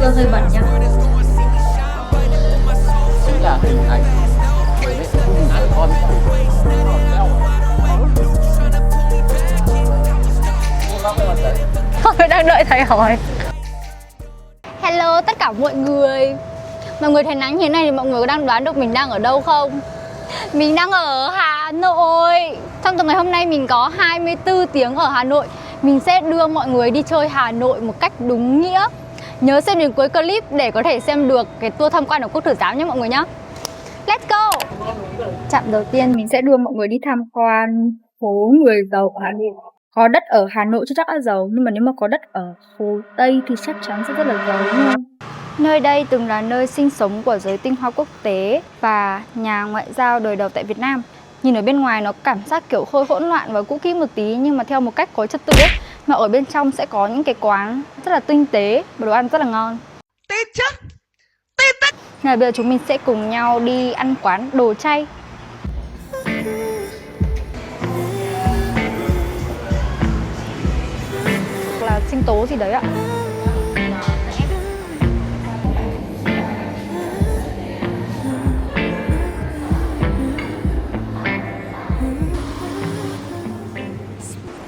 Gương hơi bẩn nha. Chính là hình ảnh người mẹ không nhìn thấy con Tôi đang đợi thầy hỏi. Hello tất cả mọi người. Mọi người thấy nắng như thế này thì mọi người có đang đoán được mình đang ở đâu không? Mình đang ở Hà Nội. Trong tuần ngày hôm nay mình có 24 tiếng ở Hà Nội. Mình sẽ đưa mọi người đi chơi Hà Nội một cách đúng nghĩa. Nhớ xem đến cuối clip để có thể xem được cái tour tham quan ở Quốc Tử Giám nhé mọi người nhé. Let's go! Trạm đầu tiên mình sẽ đưa mọi người đi tham quan phố người giàu ở Hà Nội. Có đất ở Hà Nội chắc là giàu, nhưng mà nếu mà có đất ở Hồ Tây thì chắc chắn sẽ rất là giàu đúng không? Nơi đây từng là nơi sinh sống của giới tinh hoa quốc tế và nhà ngoại giao đời đầu tại Việt Nam. Nhìn ở bên ngoài nó cảm giác kiểu hơi hỗn loạn và cũ kỹ một tí, nhưng mà theo một cách có trật tự ấy. Mà ở bên trong sẽ có những cái quán rất là tinh tế và đồ ăn rất là ngon. Tít chứ. Nên là bây giờ chúng mình sẽ cùng nhau đi ăn quán đồ chay. Là sinh tố gì đấy ạ.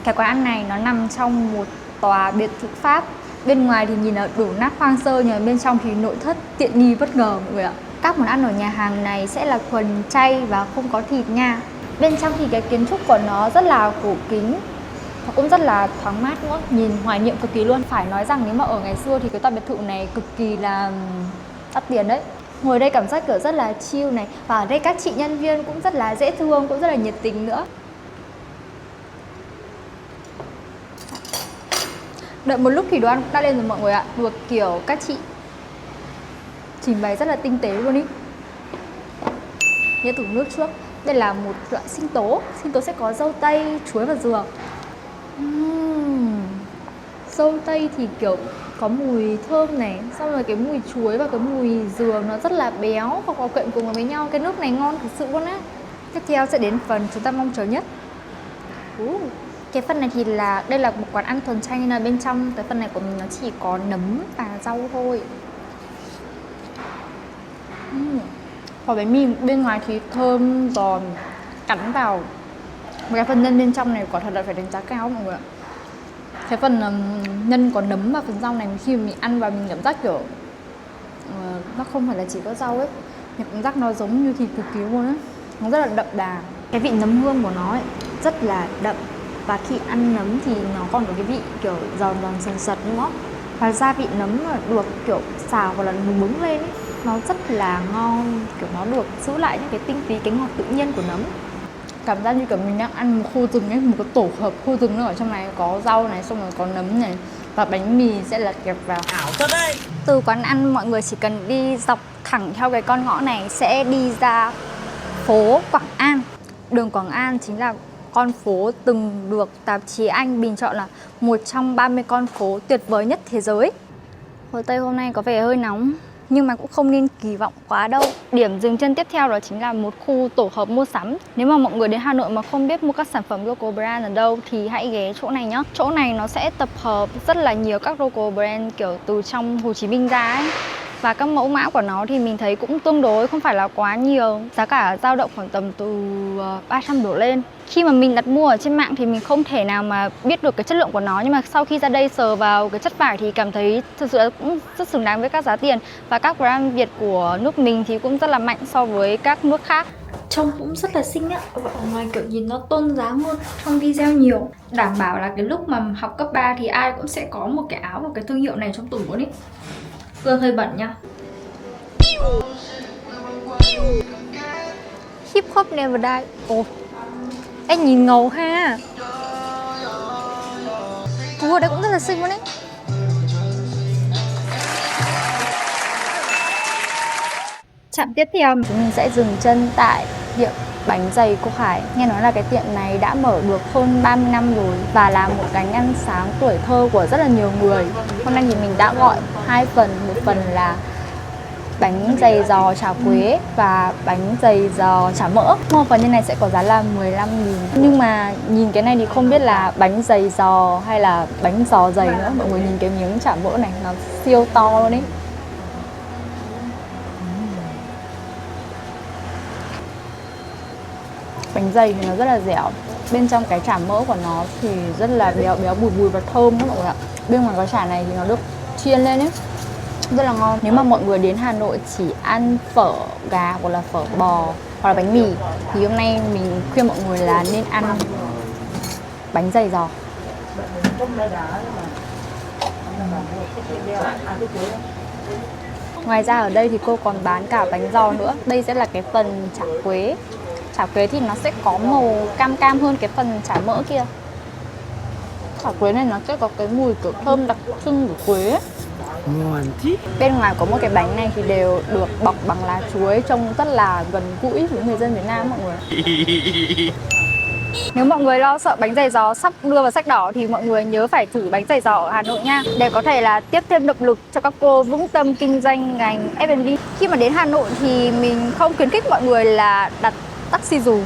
Cái quán ăn này nó nằm trong một tòa biệt thự Pháp. Bên ngoài thì nhìn là đổ nát hoang sơ, nhưng mà bên trong thì nội thất tiện nghi bất ngờ mọi người ạ. Các món ăn ở nhà hàng này sẽ là thuần chay và không có thịt nha. Bên trong thì cái kiến trúc của nó rất là cổ kính, nó cũng rất là thoáng mát nữa, nhìn hoài niệm cực kỳ luôn. Phải nói rằng nếu mà ở ngày xưa thì cái tòa biệt thự này cực kỳ là đắt tiền đấy. Ngồi đây cảm giác kiểu rất là chill này. Và ở đây các chị nhân viên cũng rất là dễ thương, cũng rất là nhiệt tình nữa. Đợi một lúc thì đồ ăn cũng đã lên rồi mọi người ạ. Được kiểu các chị trình bày rất là tinh tế luôn ý. Nhớ thử nước trước. Đây là một loại sinh tố. Sinh tố sẽ có dâu tây, chuối và dừa. Dâu tây thì kiểu có mùi thơm này, xong rồi cái mùi chuối và cái mùi dừa nó rất là béo và hòa quyện cùng với nhau. Cái nước này ngon thực sự luôn á. Tiếp theo sẽ đến phần chúng ta mong chờ nhất. Cái phần này thì là đây là một quán ăn thuần chay, nên là bên trong cái phần này của mình nó chỉ có nấm và rau thôi. Quả bánh mì bên ngoài thì thơm giòn, cắn vào cái phần nhân bên trong này quả thật là phải đánh giá cao mọi người ạ. Cái phần nhân có nấm và phần rau này khi mà mình ăn vào mình cảm giác kiểu nó không phải là chỉ có rau ấy, mình cảm giác nó giống như thịt cực kỳ luôn á. Nó rất là đậm đà. Cái vị nấm hương của nó ấy rất là đậm. Và khi ăn nấm thì nó còn có cái vị kiểu giòn giòn sần sật nữa. Và gia vị nấm mà được kiểu xào hoặc là bứng lên ấy, nó rất là ngon. Kiểu nó được giữ lại những cái tinh túy, cái ngọt tự nhiên của nấm. Cảm giác như kiểu mình đang ăn một khu rừng ấy, một cái tổ hợp khu rừng nữa. Ở trong này có rau này, xong rồi có nấm này. Và bánh mì sẽ là kẹp vào. Ảo thật đấy. Từ quán ăn mọi người chỉ cần đi dọc thẳng theo cái con ngõ này sẽ đi ra phố Quảng An. Đường Quảng An chính là con phố từng được tạp chí Anh bình chọn là một trong 30 con phố tuyệt vời nhất thế giới. Hồ Tây hôm nay có vẻ hơi nóng, nhưng mà cũng không nên kỳ vọng quá đâu. Điểm dừng chân tiếp theo đó chính là một khu tổ hợp mua sắm. Nếu mà mọi người đến Hà Nội mà không biết mua các sản phẩm local brand ở đâu thì hãy ghé chỗ này nhá. Chỗ này nó sẽ tập hợp rất là nhiều các local brand kiểu từ trong Hồ Chí Minh ra ấy. Và các mẫu mã của nó thì mình thấy cũng tương đối, không phải là quá nhiều. Giá cả dao động khoảng tầm từ 300 đổ lên. Khi mà mình đặt mua ở trên mạng thì mình không thể nào mà biết được cái chất lượng của nó. Nhưng mà sau khi ra đây sờ vào cái chất vải thì cảm thấy thực sự là cũng rất xứng đáng với các giá tiền. Và các brand Việt của nước mình thì cũng rất là mạnh so với các nước khác. Trông cũng rất là xinh á. Và ở ngoài kiểu nhìn nó tôn dáng hơn trong video nhiều. Đảm bảo là cái lúc mà học cấp 3 thì ai cũng sẽ có một cái áo và cái thương hiệu này trong tủ luôn ý. Gương hơi bẩn nha. Hip hop never die. Ồ, em nhìn ngầu ha. Ủa, đây cũng rất là xinh luôn đấy. Trạm tiếp theo chúng mình sẽ dừng chân tại tiệm bánh dày cô Khải. Nghe nói là cái tiệm này đã mở được hơn 30 năm rồi và là một cái ăn sáng tuổi thơ của rất là nhiều người. Hôm nay thì mình đã gọi 2 phần, một phần là bánh dày giò chả quế và bánh dày giò chả mỡ. Một phần như này sẽ có giá là 15.000. Nhưng mà nhìn cái này thì không biết là bánh dày giò hay là bánh giò dày nữa. Mọi người nhìn cái miếng chả mỡ này, nó siêu to luôn ấy. Bánh dày thì nó rất là dẻo. Bên trong cái chả mỡ của nó thì rất là béo béo bùi bùi và thơm các mọi người ạ. Bên ngoài cái chả này thì nó được chiên lên ấy, rất là ngon. Nếu mà mọi người đến Hà Nội chỉ ăn phở gà hoặc là phở bò hoặc là bánh mì thì hôm nay mình khuyên mọi người là nên ăn bánh dày giò. Ngoài ra ở đây thì cô còn bán cả bánh giò nữa. Đây sẽ là cái phần chả quế. Chả quế thì nó sẽ có màu cam cam hơn cái phần chả mỡ kia. Chả quế này nó sẽ có cái mùi kiểu thơm đặc trưng của quế. Ngon chứ. Bên ngoài có một cái bánh này thì đều được bọc bằng lá chuối, trông rất là gần gũi với người dân Việt Nam mọi người. Nếu mọi người lo sợ bánh dày giò sắp đưa vào sách đỏ thì mọi người nhớ phải thử bánh dày giò ở Hà Nội nha, để có thể là tiếp thêm động lực cho các cô vững tâm kinh doanh ngành F&B. Khi mà đến Hà Nội thì mình không khuyến khích mọi người là đặt taxi dù.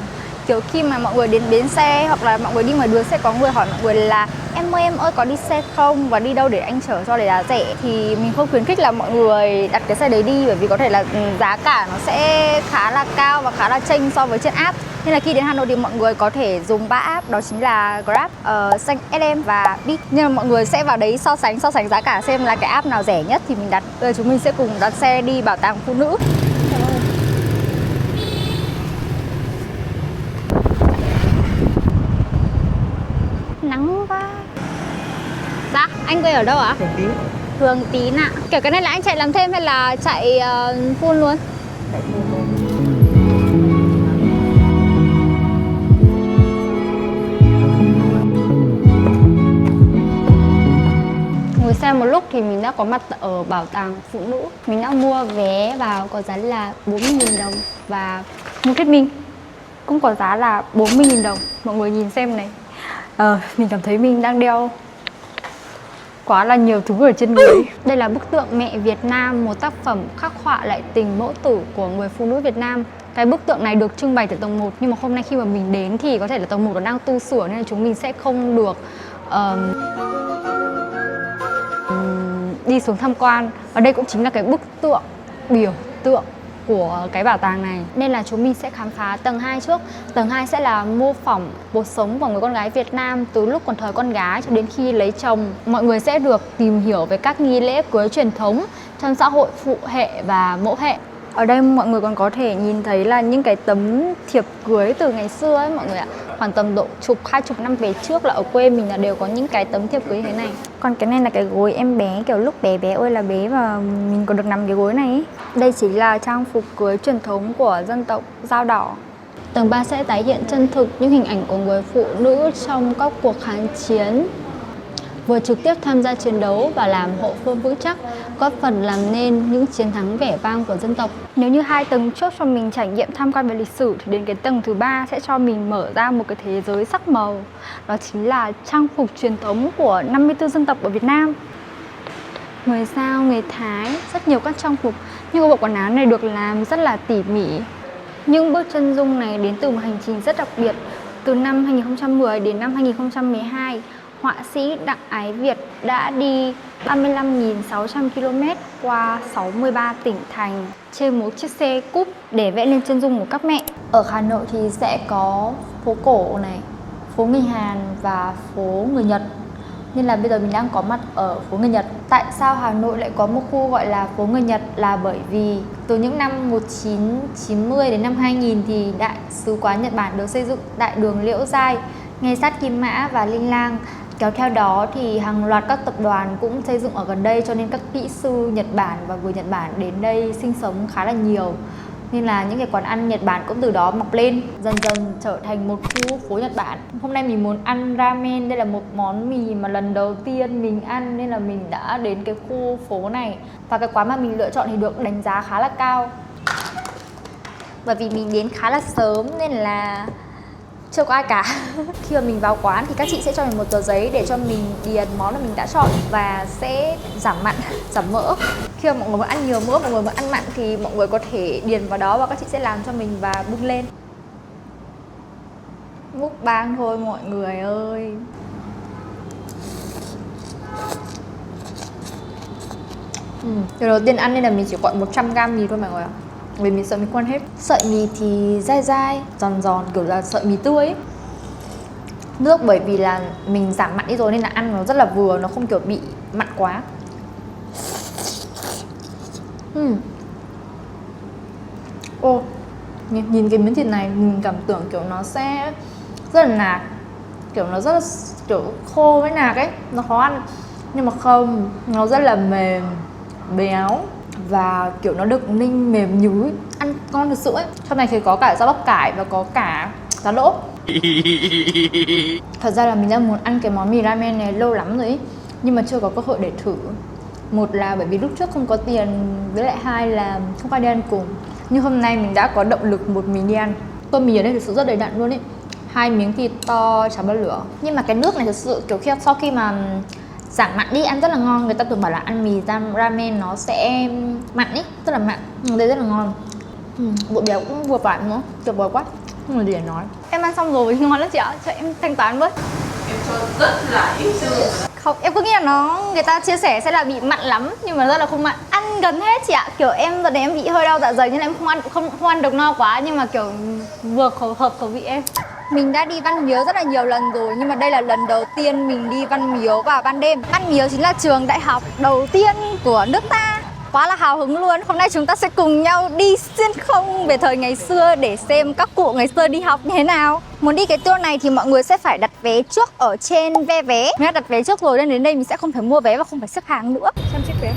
Kiểu khi mà mọi người đến bến xe hoặc là mọi người đi ngoài đường sẽ có người hỏi mọi người là em ơi có đi xe không và đi đâu để anh chở cho để giá rẻ, thì mình không khuyến khích là mọi người đặt cái xe đấy đi, bởi vì có thể là giá cả nó sẽ khá là cao và khá là chênh so với trên app. Nên là khi đến Hà Nội thì mọi người có thể dùng 3 app, đó chính là Grab, Xanh SM và Bit. Nhưng mà mọi người sẽ vào đấy so sánh giá cả xem là cái app nào rẻ nhất thì mình đặt. Rồi chúng mình sẽ cùng đặt xe đi bảo tàng phụ nữ. Nắng quá. Dạ, anh quê ở đâu ạ? Thường Tín ạ. Kiểu cái này là anh chạy làm thêm hay là chạy full luôn? Ngồi xe một lúc thì mình đã có mặt ở bảo tàng phụ nữ. Mình đã mua vé vào có giá là 40.000 đồng và mua thuyết minh cũng có giá là 40.000 đồng. Mọi người nhìn xem này. Mình cảm thấy mình đang đeo quá là nhiều thứ ở trên người. Đây là bức tượng Mẹ Việt Nam, một tác phẩm khắc họa lại tình mẫu tử của người phụ nữ Việt Nam. Cái bức tượng này được trưng bày tại tầng 1, nhưng mà hôm nay khi mà mình đến thì có thể là tầng 1 nó đang tu sửa nên là chúng mình sẽ không được đi xuống tham quan. Và đây cũng chính là cái bức tượng, biểu tượng của cái bảo tàng này. Nên là chúng mình sẽ khám phá tầng 2 trước. Tầng 2 sẽ là mô phỏng cuộc sống của người con gái Việt Nam từ lúc còn thời con gái cho đến khi lấy chồng. Mọi người sẽ được tìm hiểu về các nghi lễ cưới truyền thống trong xã hội phụ hệ và mẫu hệ. Ở đây mọi người còn có thể nhìn thấy là những cái tấm thiệp cưới từ ngày xưa ấy mọi người ạ. Khoảng tầm độ chục 20 năm về trước là ở quê mình là đều có những cái tấm thiệp cưới như thế này. Còn cái này là cái gối em bé, kiểu lúc bé bé ơi là bé và mình còn được nằm cái gối này ấy. Đây chính là trang phục cưới truyền thống của dân tộc Dao Đỏ. Tầng 3 sẽ tái hiện chân thực những hình ảnh của người phụ nữ trong các cuộc kháng chiến, vừa trực tiếp tham gia chiến đấu và làm hậu phương vững chắc, góp phần làm nên những chiến thắng vẻ vang của dân tộc. Nếu như 2 tầng trước cho mình trải nghiệm tham quan về lịch sử thì đến cái tầng thứ 3 sẽ cho mình mở ra một cái thế giới sắc màu. Đó chính là trang phục truyền thống của 54 dân tộc ở Việt Nam. Người Dao, người Thái, rất nhiều các trang phục. Nhưng bộ quần áo này được làm rất là tỉ mỉ. Những bước chân dung này đến từ một hành trình rất đặc biệt. Từ năm 2010 đến năm 2012, họa sĩ Đặng Ái Việt đã đi 35.600 km qua 63 tỉnh thành trên một chiếc xe cúp để vẽ lên chân dung của các mẹ. Ở Hà Nội thì sẽ có phố cổ này, phố người Hàn và phố người Nhật. Nên là bây giờ mình đang có mặt ở phố người Nhật. Tại sao Hà Nội lại có một khu gọi là phố người Nhật là bởi vì từ những năm 1990 đến năm 2000 thì Đại sứ quán Nhật Bản được xây dựng tại đường Liễu Giai, ngay sát Kim Mã và Linh Lang. Kéo theo đó thì hàng loạt các tập đoàn cũng xây dựng ở gần đây, cho nên các kỹ sư Nhật Bản và người Nhật Bản đến đây sinh sống khá là nhiều. Nên là những cái quán ăn Nhật Bản cũng từ đó mọc lên, dần dần trở thành một khu phố Nhật Bản. Hôm nay mình muốn ăn ramen, đây là một món mì mà lần đầu tiên mình ăn nên là mình đã đến cái khu phố này. Và cái quán mà mình lựa chọn thì được đánh giá khá là cao. Bởi vì mình đến khá là sớm nên là chưa có ai cả. Khi mà mình vào quán thì các chị sẽ cho mình một tờ giấy để cho mình điền món mà mình đã chọn và sẽ giảm mặn, giảm mỡ. Khi mà mọi người muốn ăn nhiều mỡ, mọi người muốn ăn mặn thì mọi người có thể điền vào đó và các chị sẽ làm cho mình và bưng lên. Mukbang thôi mọi người ơi. Lần đầu tiên ăn nên là mình chỉ gọi 100g mì thôi mọi người ạ. vì mình sợ mì không ăn hết. Sợi mì thì dai dai, giòn giòn, kiểu là sợi mì tươi ấy. Nước bởi vì là mình giảm mặn đi rồi nên là ăn nó rất là vừa, nó không kiểu bị mặn quá. Ô, nhìn cái miếng thịt này mình cảm tưởng kiểu nó sẽ rất là nạc, kiểu nó rất là kiểu khô với nạc ấy, nó khó ăn. Nhưng mà không, nó rất là mềm, béo và kiểu nó được ninh mềm nhúi, ăn ngon thật sự ấy. Trong này thì có cả rau bắp cải và có cả giá lỗ. Thật ra là mình đang muốn ăn cái món mì ramen này lâu lắm rồi ấy, nhưng mà chưa có cơ hội để thử. Một là bởi vì lúc trước không có tiền, với lại hai là không có ai đi ăn cùng. Nhưng hôm nay mình đã có động lực một mình đi ăn. Tô mì ở đây thực sự rất đầy đặn luôn ấy. 2 miếng thịt to chả bơ lửa. Nhưng mà cái nước này thực sự kiểu sau khi mà giảm mặn đi ăn rất là ngon. Người ta thường bảo là ăn mì ramen nó sẽ mặn ấy, rất là mặn. Nhưng đây rất là ngon. Độ béo cũng vừa phải nữa, tuyệt vời quá, không có gì để nói. Em ăn xong rồi, ngon lắm chị ạ, cho em thanh toán với. Em cho rất là ít sữa. Không, em cứ nghĩ là người ta chia sẻ sẽ là bị mặn lắm, nhưng mà rất là không mặn. Ăn gần hết chị ạ, kiểu em đợt này em bị hơi đau dạ dày nên là em không ăn được no quá, nhưng mà kiểu vừa hợp khẩu vị em. Mình đã đi Văn Miếu rất là nhiều lần rồi, nhưng mà đây là lần đầu tiên mình đi Văn Miếu vào ban đêm. Văn Miếu chính là trường đại học đầu tiên của nước ta. Quá là hào hứng luôn. Hôm nay chúng ta sẽ cùng nhau đi xuyên không về thời ngày xưa để xem các cụ ngày xưa đi học như thế nào. Muốn đi cái tour này thì mọi người sẽ phải đặt vé trước ở trên ve vé. Mình đã đặt vé trước rồi nên đến đây mình sẽ không phải mua vé và không phải xếp hàng nữa. Xem chiếc vé.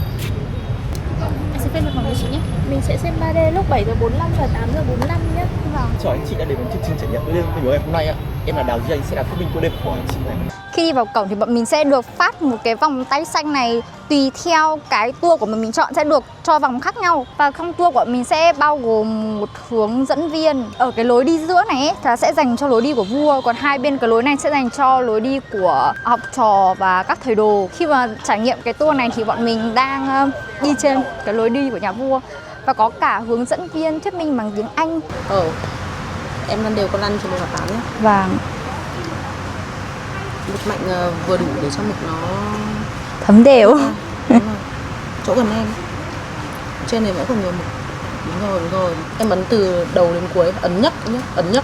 Anh sẽ xem được mọi người chị nhé. Mình sẽ xem 3D lúc 7 giờ 45 và 8 giờ 45 nhé. Vâng. Chào anh chị đã đến với chương trình trải nghiệm đêm của em hôm nay ạ. Em là Đào Duy Anh sẽ là thuyết minh tour đêm của anh chị này. Khi đi vào cổng thì bọn mình sẽ được phát một cái vòng tay xanh này. Tùy theo cái tour của mình chọn sẽ được cho vòng khác nhau. Và trong tour của mình sẽ bao gồm một hướng dẫn viên. Ở cái lối đi giữa này ấy, thì sẽ dành cho lối đi của vua. Còn hai bên cái lối này sẽ dành cho lối đi của học trò và các thầy đồ. Khi mà trải nghiệm cái tour này thì bọn mình đang đi trên cái lối đi của nhà vua. Và có cả hướng dẫn viên thuyết minh bằng tiếng Anh. Em lăn đều con lăn cho 1/8 nhé. Và Lực mạnh vừa đủ để cho mực nó thấm đều. Đúng rồi. Chỗ gần em trên này vẫn còn nhiều mực. Đúng rồi. Em ấn từ đầu đến cuối, ấn nhấc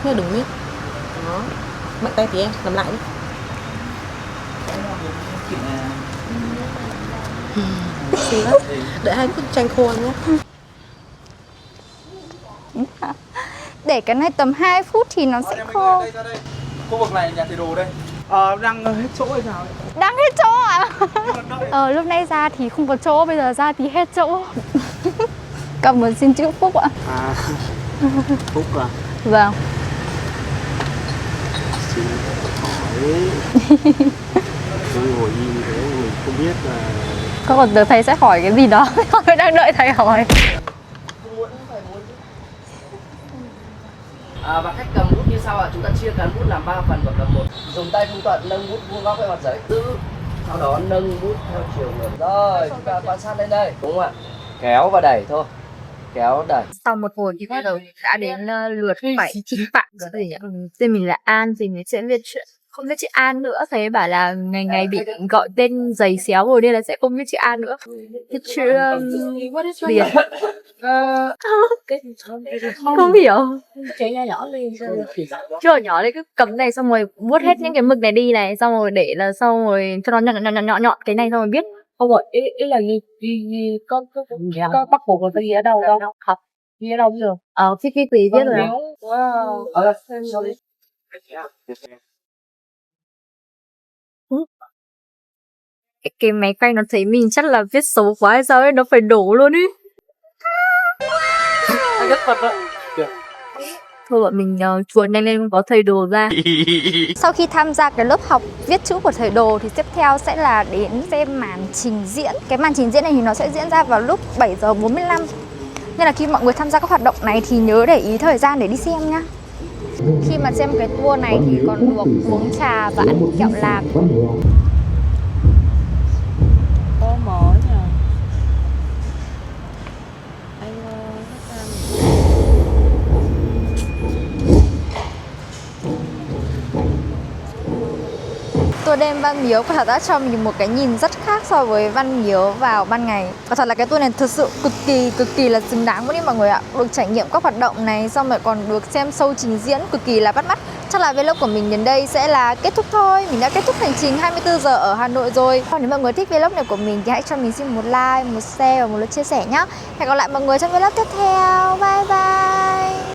nhé, đừng miết. Đó. Mạnh tay thì em làm lại đi. Xí lắm. Đợi 2 phút tranh khô nhé. Để cái này tầm 2 phút thì nó sẽ khô. Đây. Khu vực này nhà thầy đồ đây. Đang hết chỗ hay sao? Đang hết chỗ à? Lúc nay ra thì không có chỗ, bây giờ ra thì hết chỗ. Cảm ơn, xin chữ Phúc ạ. Phúc à? Vâng. Xin hỏi. Tôi ngồi im thế mình không biết là. Có còn tưởng thầy sẽ hỏi cái gì đó. Tôi đang đợi thầy hỏi. Và cách cầm bút như sau ạ. Chúng ta chia cán bút làm 3 phần và cầm một. Dùng tay phương thuận nâng bút vuông góc với mặt giấy. Sau đó nâng bút theo chiều ngược. Rồi, chúng ta quan sát lên đây. Đúng không ạ? Kéo và đẩy thôi. Kéo đẩy. Sau một hồi thì bắt đầu đã đến lượt phải chị Phạm rồi. Tên mình là An, thì mình sẽ viết chuyện không viết chữ An nữa. Thầy bảo là ngày bị gọi tên giày xéo rồi nên là sẽ không viết chữ An nữa. Viết chữ Việt. Không hiểu. Chưa nhỏ đấy, cứ cầm này xong rồi vuốt hết những cái mực này đi này, xong rồi để là xong rồi cho nó nhọn cái này xong rồi viết. Không rồi, ý là ghi có bắt buộc rồi phải ghi ở đâu đâu. Học. Ghi ở đâu chưa? Phi tùy viết rồi. Wow. Cái máy quay nó thấy mình chắc là viết xấu quá hay sao ấy, nó phải đổ luôn ý. Rất thật đó. Thôi bọn mình chuồn nhanh lên có thầy đồ ra. Sau khi tham gia cái lớp học viết chữ của thầy đồ thì tiếp theo sẽ là đến xem màn trình diễn. Cái màn trình diễn này thì nó sẽ diễn ra vào lúc 7 giờ 45. Nên là khi mọi người tham gia các hoạt động này thì nhớ để ý thời gian để đi xem nhá. Khi mà xem cái tour này thì còn được uống trà và ăn kẹo lạc. Có mở nhờ. Anh Tour đêm Văn Miếu quả thật đã cho mình một cái nhìn rất khác so với Văn Miếu vào ban ngày. Quả thật là cái tour này thực sự cực kỳ là xứng đáng luôn đi mọi người ạ. Được trải nghiệm các hoạt động này, xong rồi còn được xem show trình diễn cực kỳ là bắt mắt. Chắc là vlog của mình đến đây sẽ là kết thúc thôi. Mình đã kết thúc hành trình 24 giờ ở Hà Nội rồi. Nếu mọi người thích vlog này của mình thì hãy cho mình xin một like, một share và một lượt chia sẻ nhé. Hẹn gặp lại mọi người trong vlog tiếp theo. Bye bye.